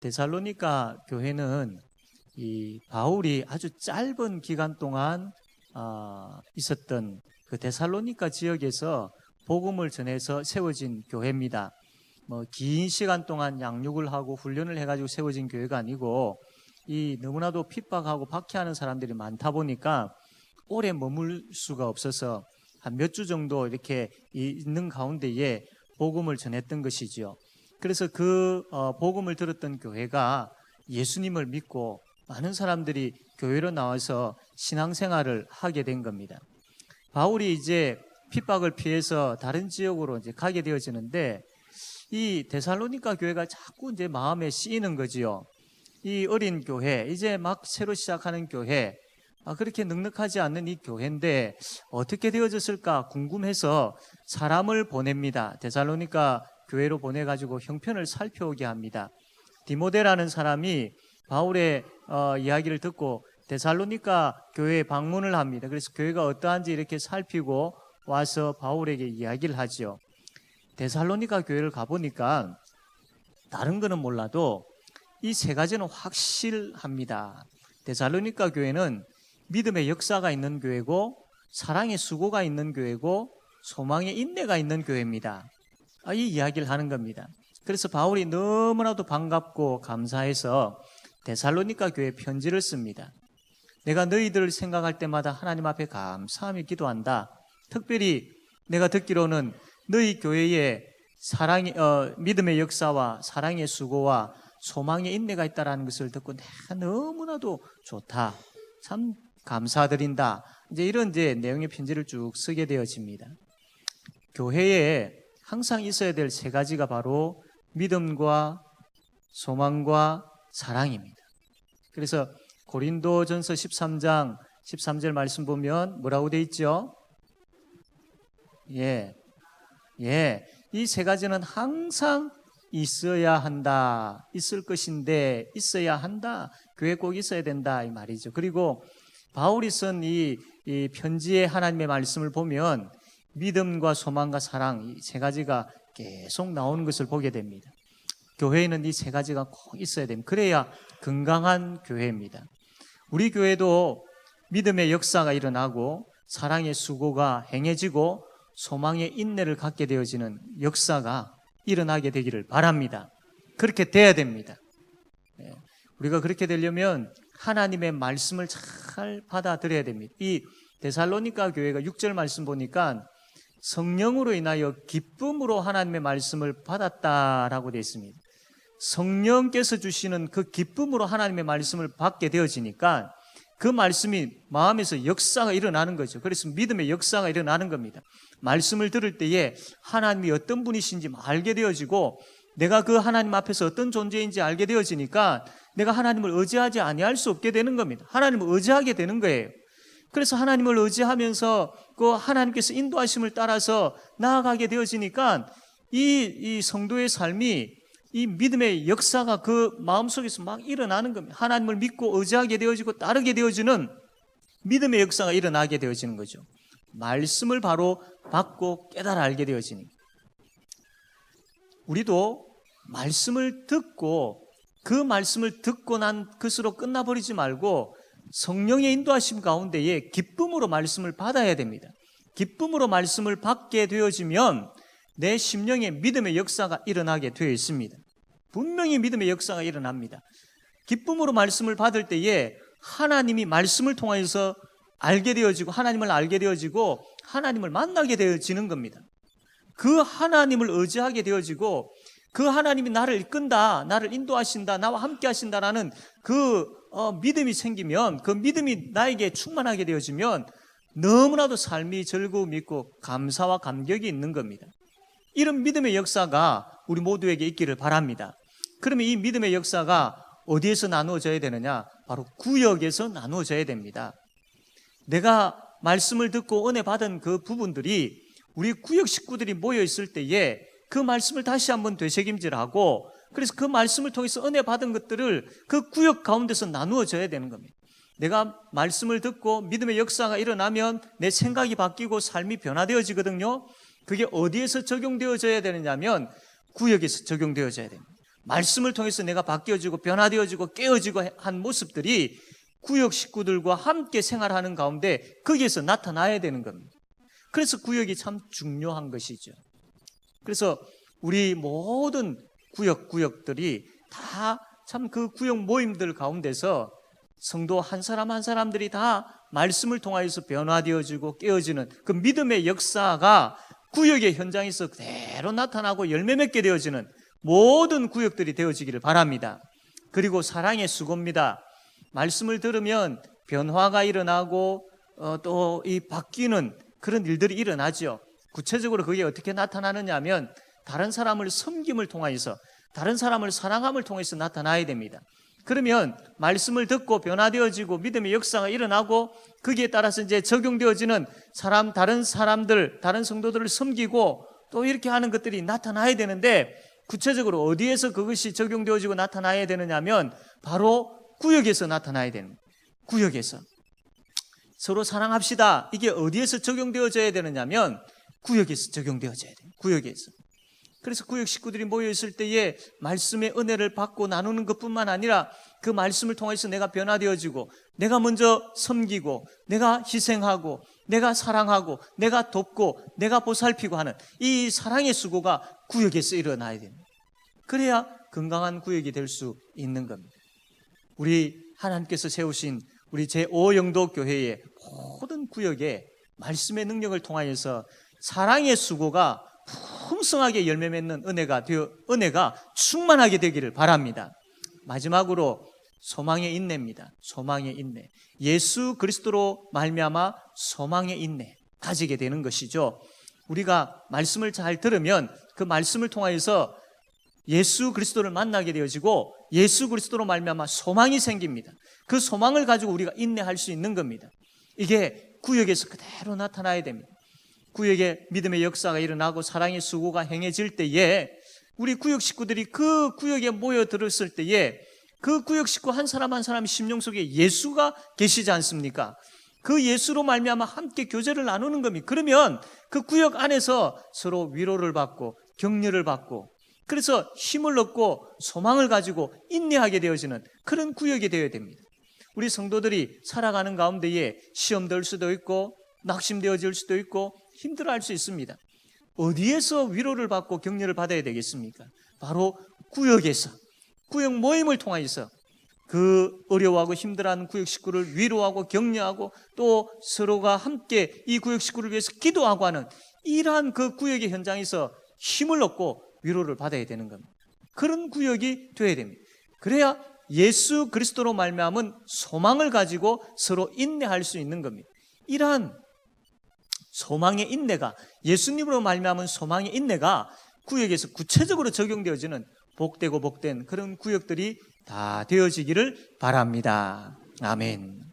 데살로니가 교회는 이 바울이 아주 짧은 기간 동안 있었던 그 데살로니가 지역에서 복음을 전해서 세워진 교회입니다. 긴 시간 동안 양육을 하고 훈련을 해가지고 세워진 교회가 아니고 이 너무나도 핍박하고 박해하는 사람들이 많다 보니까 오래 머물 수가 없어서 한 몇 주 정도 이렇게 있는 가운데에 복음을 전했던 것이지요. 그래서 그 복음을 들었던 교회가 예수님을 믿고 많은 사람들이 교회로 나와서 신앙생활을 하게 된 겁니다. 바울이 이제 핍박을 피해서 다른 지역으로 이제 가게 되어지는데 이 데살로니가 교회가 자꾸 이제 마음에 쓰이는 거지요. 이 어린 교회, 이제 막 새로 시작하는 교회, 그렇게 넉넉하지 않는 이 교회인데 어떻게 되어졌을까 궁금해서 사람을 보냅니다. 데살로니가 교회로 보내가지고 형편을 살펴오게 합니다. 디모데라는 사람이 바울의 이야기를 듣고 데살로니가 교회에 방문을 합니다. 그래서 교회가 어떠한지 이렇게 살피고 와서 바울에게 이야기를 하죠. 데살로니가 교회를 가보니까 다른 거는 몰라도 이 세 가지는 확실합니다. 데살로니가 교회는 믿음의 역사가 있는 교회고 사랑의 수고가 있는 교회고 소망의 인내가 있는 교회입니다. 이 이야기를 하는 겁니다. 그래서 바울이 너무나도 반갑고 감사해서 데살로니가 교회에 편지를 씁니다. 내가 너희들을 생각할 때마다 하나님 앞에 감사하며 기도한다. 특별히 내가 듣기로는 너희 교회에 믿음의 역사와 사랑의 수고와 소망의 인내가 있다는 것을 듣고 내가 너무나도 좋다. 참 감사드린다. 이런 내용의 편지를 쭉 쓰게 되어집니다. 교회에 항상 있어야 될 세 가지가 바로 믿음과 소망과 사랑입니다. 그래서 고린도전서 13장 13절 말씀 보면 뭐라고 돼 있죠? 이 세 가지는 항상 있어야 한다. 있을 것인데 있어야 한다. 교회 꼭 있어야 된다 이 말이죠. 그리고 바울이 쓴 이 편지의 하나님의 말씀을 보면 믿음과 소망과 사랑 이 세 가지가 계속 나오는 것을 보게 됩니다. 교회에는 이 세 가지가 꼭 있어야 됩니다. 그래야 건강한 교회입니다. 우리 교회도 믿음의 역사가 일어나고 사랑의 수고가 행해지고 소망의 인내를 갖게 되어지는 역사가 일어나게 되기를 바랍니다. 그렇게 돼야 됩니다. 우리가 그렇게 되려면 하나님의 말씀을 잘 받아들여야 됩니다. 이 데살로니가 교회가 6절 말씀 보니까 성령으로 인하여 기쁨으로 하나님의 말씀을 받았다라고 되어 있습니다. 성령께서 주시는 그 기쁨으로 하나님의 말씀을 받게 되어지니까 그 말씀이 마음에서 역사가 일어나는 거죠. 그래서 믿음의 역사가 일어나는 겁니다. 말씀을 들을 때에 하나님이 어떤 분이신지 알게 되어지고 내가 그 하나님 앞에서 어떤 존재인지 알게 되어지니까 내가 하나님을 의지하지 아니할 수 없게 되는 겁니다. 하나님을 의지하게 되는 거예요. 그래서 하나님을 의지하면서 그 하나님께서 인도하심을 따라서 나아가게 되어지니까 이 성도의 삶이 이 믿음의 역사가 그 마음속에서 막 일어나는 겁니다. 하나님을 믿고 의지하게 되어지고 따르게 되어지는 믿음의 역사가 일어나게 되어지는 거죠. 말씀을 바로 받고 깨달아 알게 되어지니까. 우리도 말씀을 듣고 그 말씀을 듣고 난 것으로 끝나버리지 말고 성령의 인도하심 가운데에 기쁨으로 말씀을 받아야 됩니다. 기쁨으로 말씀을 받게 되어지면 내 심령에 믿음의 역사가 일어나게 되어 있습니다. 분명히 믿음의 역사가 일어납니다. 기쁨으로 말씀을 받을 때에 하나님이 말씀을 통해서 알게 되어지고 하나님을 알게 되어지고 하나님을 만나게 되어지는 겁니다. 그 하나님을 의지하게 되어지고 그 하나님이 나를 이끈다, 나를 인도하신다, 나와 함께 하신다라는 그 믿음이 생기면 그 믿음이 나에게 충만하게 되어지면 너무나도 삶이 즐거움이 있고 감사와 감격이 있는 겁니다. 이런 믿음의 역사가 우리 모두에게 있기를 바랍니다. 그러면 이 믿음의 역사가 어디에서 나누어져야 되느냐? 바로 구역에서 나누어져야 됩니다. 내가 말씀을 듣고 은혜 받은 그 부분들이 우리 구역 식구들이 모여 있을 때에 그 말씀을 다시 한번 되새김질하고 그래서 그 말씀을 통해서 은혜 받은 것들을 그 구역 가운데서 나누어져야 되는 겁니다. 내가 말씀을 듣고 믿음의 역사가 일어나면 내 생각이 바뀌고 삶이 변화되어지거든요. 그게 어디에서 적용되어져야 되느냐면 구역에서 적용되어져야 됩니다. 말씀을 통해서 내가 바뀌어지고 변화되어지고 깨어지고 한 모습들이 구역 식구들과 함께 생활하는 가운데 거기에서 나타나야 되는 겁니다. 그래서 구역이 참 중요한 것이죠. 그래서 우리 모든 구역들이 다 참 그 구역 모임들 가운데서 성도 한 사람 한 사람들이 다 말씀을 통하여서 변화되어지고 깨어지는 그 믿음의 역사가 구역의 현장에서 그대로 나타나고 열매 맺게 되어지는 모든 구역들이 되어지기를 바랍니다. 그리고 사랑의 수고입니다. 말씀을 들으면 변화가 일어나고 또 이 바뀌는 그런 일들이 일어나죠. 구체적으로 그게 어떻게 나타나느냐 하면 다른 사람을 섬김을 통하여서 다른 사람을 사랑함을 통해서 나타나야 됩니다. 그러면 말씀을 듣고 변화되어지고 믿음의 역사가 일어나고 거기에 따라서 이제 적용되어지는 다른 사람들, 다른 성도들을 섬기고 또 이렇게 하는 것들이 나타나야 되는데 구체적으로 어디에서 그것이 적용되어지고 나타나야 되느냐 하면 바로 구역에서 나타나야 됩니다. 구역에서. 서로 사랑합시다. 이게 어디에서 적용되어져야 되느냐면 구역에서 적용되어져야 돼요. 구역에서. 그래서 구역 식구들이 모여있을 때에 말씀의 은혜를 받고 나누는 것뿐만 아니라 그 말씀을 통해서 내가 변화되어지고 내가 먼저 섬기고 내가 희생하고 내가 사랑하고 내가 돕고 내가 보살피고 하는 이 사랑의 수고가 구역에서 일어나야 됩니다. 그래야 건강한 구역이 될 수 있는 겁니다. 우리 하나님께서 세우신 우리 제5영도 교회의 모든 구역에 말씀의 능력을 통하여서 사랑의 수고가 풍성하게 열매 맺는 은혜가 충만하게 되기를 바랍니다. 마지막으로 소망의 인내입니다. 소망의 인내. 예수 그리스도로 말미암아 소망의 인내 가지게 되는 것이죠. 우리가 말씀을 잘 들으면 그 말씀을 통하여서 예수 그리스도를 만나게 되어지고 예수 그리스도로 말미암아 소망이 생깁니다. 그 소망을 가지고 우리가 인내할 수 있는 겁니다. 이게 구역에서 그대로 나타나야 됩니다. 구역에 믿음의 역사가 일어나고 사랑의 수고가 행해질 때에 우리 구역 식구들이 그 구역에 모여들었을 때에 그 구역 식구 한 사람 한 사람의 심령 속에 예수가 계시지 않습니까? 그 예수로 말미암아 함께 교제를 나누는 겁니다. 그러면 그 구역 안에서 서로 위로를 받고 격려를 받고 그래서 힘을 얻고 소망을 가지고 인내하게 되어지는 그런 구역이 되어야 됩니다. 우리 성도들이 살아가는 가운데에 시험도 올 수도 있고 낙심되어질 수도 있고 힘들어할 수 있습니다. 어디에서 위로를 받고 격려를 받아야 되겠습니까? 바로 구역에서, 구역 모임을 통해서 그 어려워하고 힘들어하는 구역 식구를 위로하고 격려하고 또 서로가 함께 이 구역 식구를 위해서 기도하고 하는 이러한 그 구역의 현장에서 힘을 얻고 위로를 받아야 되는 겁니다. 그런 구역이 되어야 됩니다. 그래야 예수 그리스도로 말미암은 소망을 가지고 서로 인내할 수 있는 겁니다. 이러한 소망의 인내가 예수님으로 말미암은 소망의 인내가 구역에서 구체적으로 적용되어지는 복되고 복된 그런 구역들이 다 되어지기를 바랍니다. 아멘.